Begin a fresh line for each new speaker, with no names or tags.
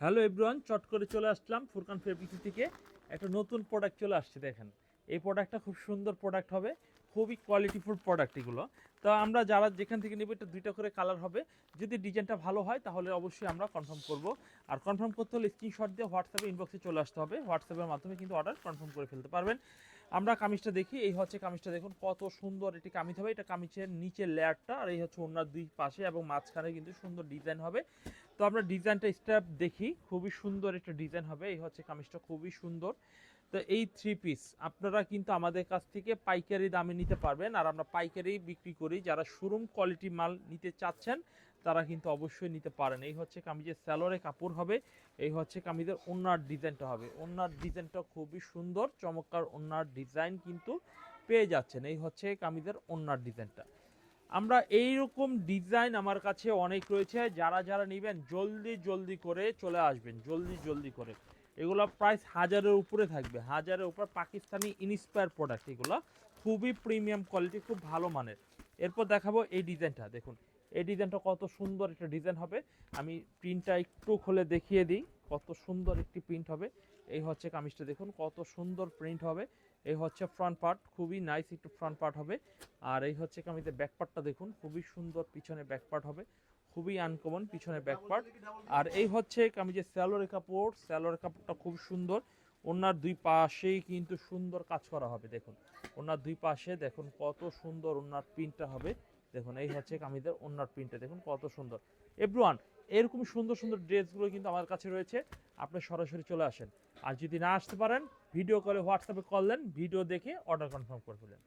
Hello everyone, চট করে চলে আসলাম ফুরকান ফেব্রিক্স থেকে। একটা নতুন প্রোডাক্ট চলে আসছে, দেখেন। এই প্রোডাক্টটা খুব সুন্দর প্রোডাক্ট হবে, খুবই কোয়ালিটিফুল প্রোডাক্ট এগুলো। তো আমরা যারা যেখান থেকে নেব, এটা দুইটা করে কালার হবে। যদি ডিজাইনটা ভালো হয় তাহলে অবশ্যই আমরা কনফার্ম করব। আর কনফার্ম করতে হলে স্ক্রিনশট দিয়ে হোয়াটসঅ্যাপে ইনবক্সে চলে আসতে হবে। হোয়াটসঅ্যাপের মাধ্যমে কিন্তু অর্ডার কনফার্ম করে ফেলতে পারবেন। আমরা কামিজটা দেখি, এই হচ্ছে কামিজটা, দেখুন কত সুন্দর এটি কামিজ হবে। এটা কামিজের নিচের লেয়ারটা, আর এই হচ্ছে ওনার দুই পাশে এবং মাঝখানে কিন্তু সুন্দর ডিজাইন হবে। তো আমরা ডিজাইনটা স্টেপ দেখি, খুবই সুন্দর একটা ডিজাইন হবে। এই হচ্ছে কামিজটা, খুবই সুন্দর। তো এই থ্রি পিস আপনারা কিন্তু আমাদের কাছ থেকে পাইকারি দামে নিতে পারবেন, আর আমরা পাইকারি বিক্রি করি। যারা শোরুম কোয়ালিটি মাল নিতে চাচ্ছেন তারা কিন্তু অবশ্যই নিতে পারেন। এই হচ্ছে কামিজের স্যালোরে কাপড় হবে, এই হচ্ছে কামিজের ওন্নার ডিজাইনটা হবে। ওন্নার ডিজাইনটা খুবই সুন্দর, চমৎকার ওন্নার ডিজাইন কিন্তু পেয়ে যাচ্ছেন। এই হচ্ছে কামিজের ওন্নার ডিজাইনটা। আমরা এইরকম ডিজাইন আমার কাছে অনেক রয়েছে। যারা যারা নেবেন জলদি জলদি করে চলে আসবেন, জলদি জলদি করে। এগুলো প্রাইস 1000-এর উপরে থাকবে, 1000-এর উপর। পাকিস্তানি ইনস্পায়ার প্রোডাক্ট এগুলো, খুবই প্রিমিয়াম কোয়ালিটি, খুব ভালো মানের। এরপর দেখাবো এই ডিজাইনটা, দেখুন এই ডিজাইনটা কত সুন্দর একটা ডিজাইন হবে। আমি প্রিন্টটা একটু খুলে দেখিয়ে দিই, কত সুন্দর একটি প্রিন্ট হবে। এই হচ্ছে কামিজটা, দেখুন কত সুন্দর প্রিন্ট হবে। এই হচ্ছে ফ্রন্ট পার্ট, খুবই নাইস একটু ফ্রন্ট পার্ট হবে। আর এই হচ্ছে কামিজের ব্যাক পার্টটা, দেখুন খুবই সুন্দর পিছনে ব্যাক পার্ট হবে, খুবই আনকমন পিছনে ব্যাক পার্ট। আর এই হচ্ছে কামিজের স্যালোরের কাপড়, স্যালোরের কাপড়টা খুব সুন্দর। ওনার দুই পাশেই কিন্তু সুন্দর কাজ করা হবে, দেখুন ওনার দুই পাশে দেখুন কত সুন্দর ওনার প্রিন্টটা হবে। দেখুন এই হচ্ছে কামিজের ওনার প্রিন্টটা, দেখুন কত সুন্দর। এভরিওয়ান, এরকম সুন্দর সুন্দর ড্রেসগুলো কিন্তু আমার কাছে রয়েছে, আপনি সরাসরি চলে আসেন। আর যদি না আসতে পারেন, ভিডিও কলে হোয়াটসঅ্যাপে কল দেন, ভিডিও দেখে অর্ডার কনফার্ম করে ফেলেন।